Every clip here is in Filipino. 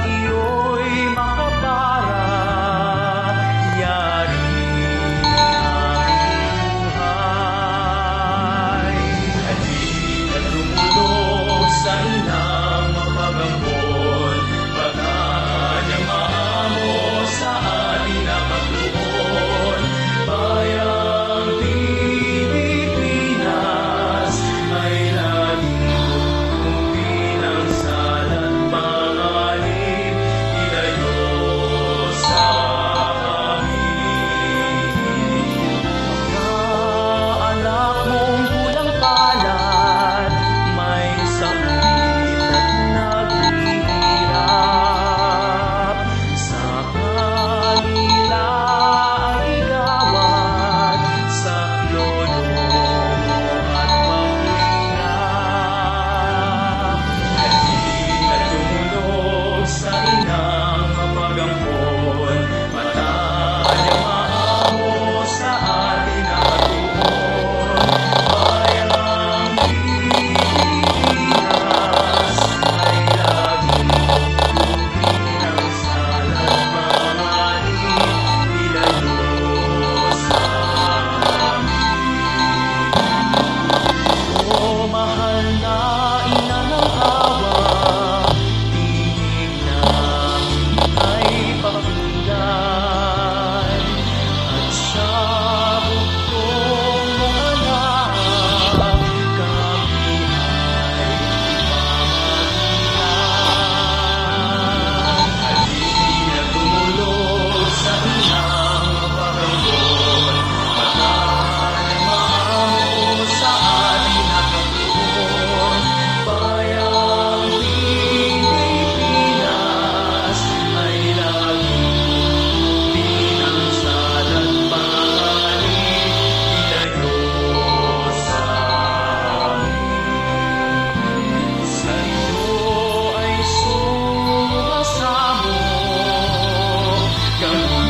iyo'y makapara, yari ang buhay. Halina tumulong sa inang mapagambon, bataan ang maamo sa ating nakatuon. Bayang Pilipinas ay laging ng salat panganib, ilayo sa amin. Mga anak mong kulang palad, may sakit at naghihirap, sa kanila ang igawad, sa lolo at pag-ingat. Halina tumulong sa inang mapagampon, bataan ang maamo sa ating nakatuon. Bayang Pilipinas ay laging ng salat panganib, ilayo sa amin. O mahal na ina ng awa, tinig namin ay pakinggan, at sa bugtong mong anak, kami ay pamagitan. Halina tumulong sa inang mapagambon, bataan ang maamo sa ating nakatuon. Bayang Pilipinas ay laging ng salat panganib, ilayo sa amin. Sa iyo ay sumasamo, kami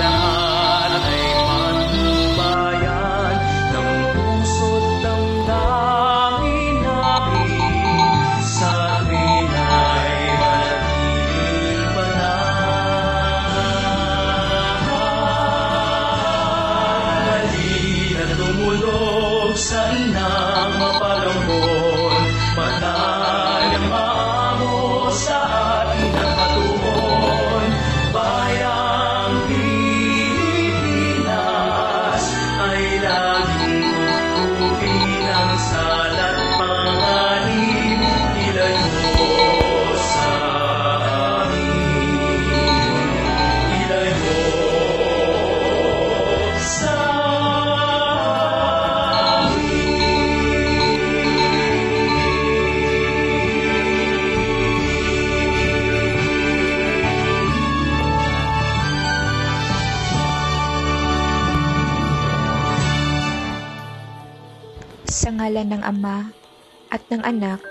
lahat ay patnubayan, ng puso't damdamin namin, sa atin ay manatiling banal. Halina tumulong sa inang mapagambon, bataan ang maamo sa ating nakatuon. Bayang Pilipinas ay laging tugtugin ng salat panganib, ilayo sa amin, ilayo sa Sa ngalan ng Ama, at ng Anak,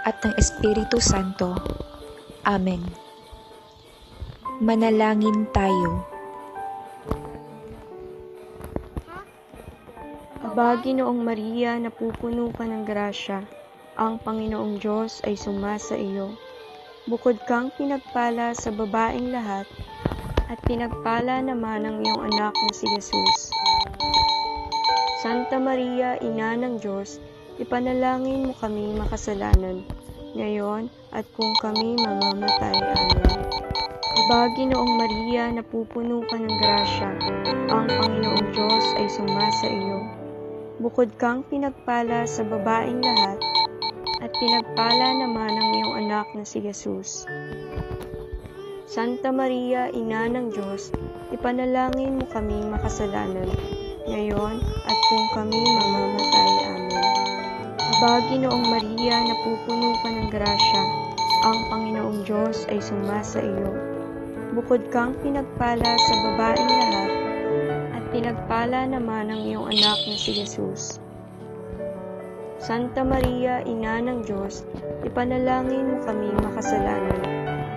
at ng Espiritu Santo. Amen. Manalangin tayo. Aba, Ginoong Maria, napupuno ka ng grasya, ang Panginoong Diyos ay sumasa iyo. Bukod kang pinagpala sa babaeng lahat, at pinagpala naman ang iyong anak na si Jesus. Santa Maria, Ina ng Diyos, ipanalangin mo kami makasalanan, ngayon at kung kami mamamatay. Amen. Aba, Ginoong Maria, napupuno ka ng grasya, ang Panginoong Diyos ay sumasa iyo. Bukod kang pinagpala sa babaeng lahat, at pinagpala naman ang iyong anak na si Jesus. Santa Maria, Ina ng Diyos, ipanalangin mo kami makasalanan, ngayon at kung kami mamamatay. Amen. Aba, Ginoong Maria, napupuno ka ng grasya, ang Panginoong Diyos ay sumasa iyo. Bukod kang pinagpala sa babaeng lahat, at pinagpala naman ang iyong anak na si Jesus. Santa Maria, Ina ng Diyos, ipanalangin mo kami makasalanan,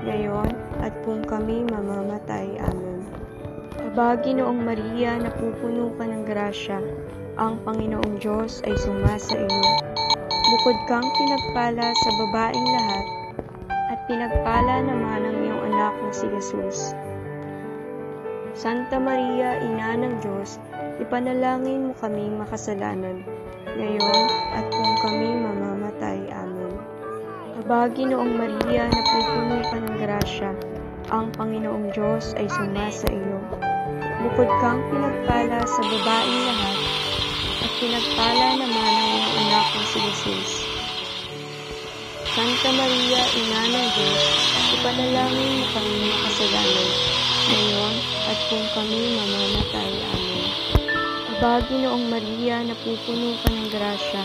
ngayon at kung kami mamamatay. Amen. Aba, Ginoong Maria, napupuno ka ng grasya, ang Panginoong Diyos ay sumasa iyo. Bukod kang pinagpala sa babaeng lahat, at pinagpala naman ang iyong anak na si Jesus. Santa Maria, Ina ng Diyos, ipanalangin mo kaming makasalanan, ngayon at kung kami mamamatay. Amen. Kabagi noong Maria, napupuno ka ng grasya, ang Panginoong Diyos ay sumasa iyo. Bukod kang pinagpala sa babaeng lahat, at pinagpala naman ang iyong anak na si Jesus. Santa Maria, Ina ng Diyos, ipanalangin mo kaming makasalanan, ngayon at kung kami mamamatay. Amen. Kabagi noong Maria, napupuno ka ng grasya,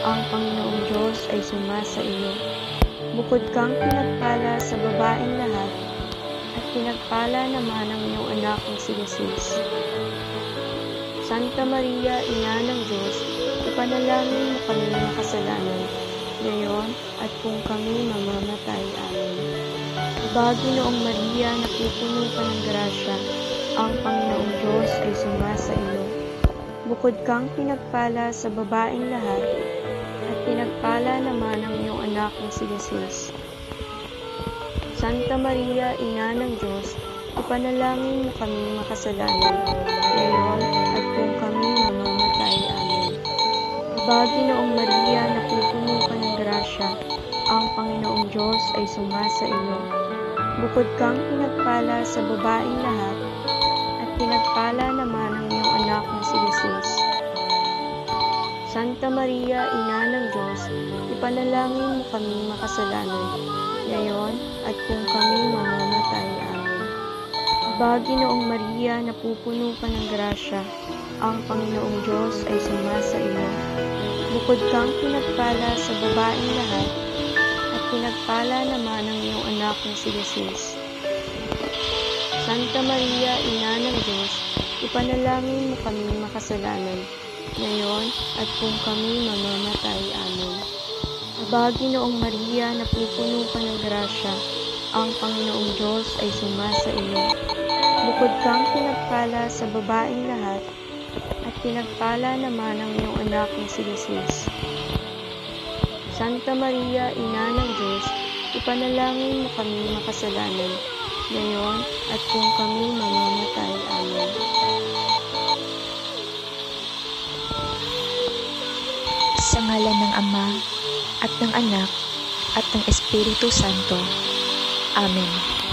ang Panginoong Diyos ay sumasa iyo. Bukod kang pinagpala sa babaeng lahat, at pinagpala naman ang iyong anak na si Jesus. Santa Maria, Ina ng Diyos, ipanalangin mo kaming makasalanan, ngayon at kung kami mamamatay. Amen. Kabagi noong Maria, napupuno ka ng grasya, ang Panginoong Diyos ay sumasa iyo. Bukod kang pinagpala sa babaeng lahat, at pinagpala naman ang iyong anak na si Jesus. Santa Maria, Ina ng Diyos, ipanalangin mo kaming makasalanan, ngayon at kung kami mamamatay. Amen. Kabagi noong Maria, napupuno ka ng grasya, ang Panginoong Diyos ay sumasa iyo. Bukod kang pinagpala sa babaeng lahat, at pinagpala naman ang iyong anak na si Jesus. Santa Maria, Ina ng Diyos, ipanalangin mo kaming makasalanan, ngayon at kung kami mamamatay. Amen. Kabagi noong Maria, napupuno ka ng grasya, ang Panginoong Diyos ay sumasa iyo. Bukod kang pinagpala sa babaeng lahat, at pinagpala naman ang iyong anak na si Jesus. Santa Maria, Ina ng Diyos, ipanalangin mo kaming makasalanan, ngayon at kung kami mamamatay. Amen. Kabagi noong Maria, napupuno ka ng grasya, ang Panginoong Diyos ay sumasa iyo. Bukod kang pinagpala sa babaeng lahat, at pinagpala naman ang iyong anak na si Jesus. Santa Maria, Ina ng Diyos, ipanalangin mo kaming makasalanan, ngayon at kung kami mamamatay. Amen. Sa ngalan ng Ama, at ng Anak, at ng Espiritu Santo. Amen.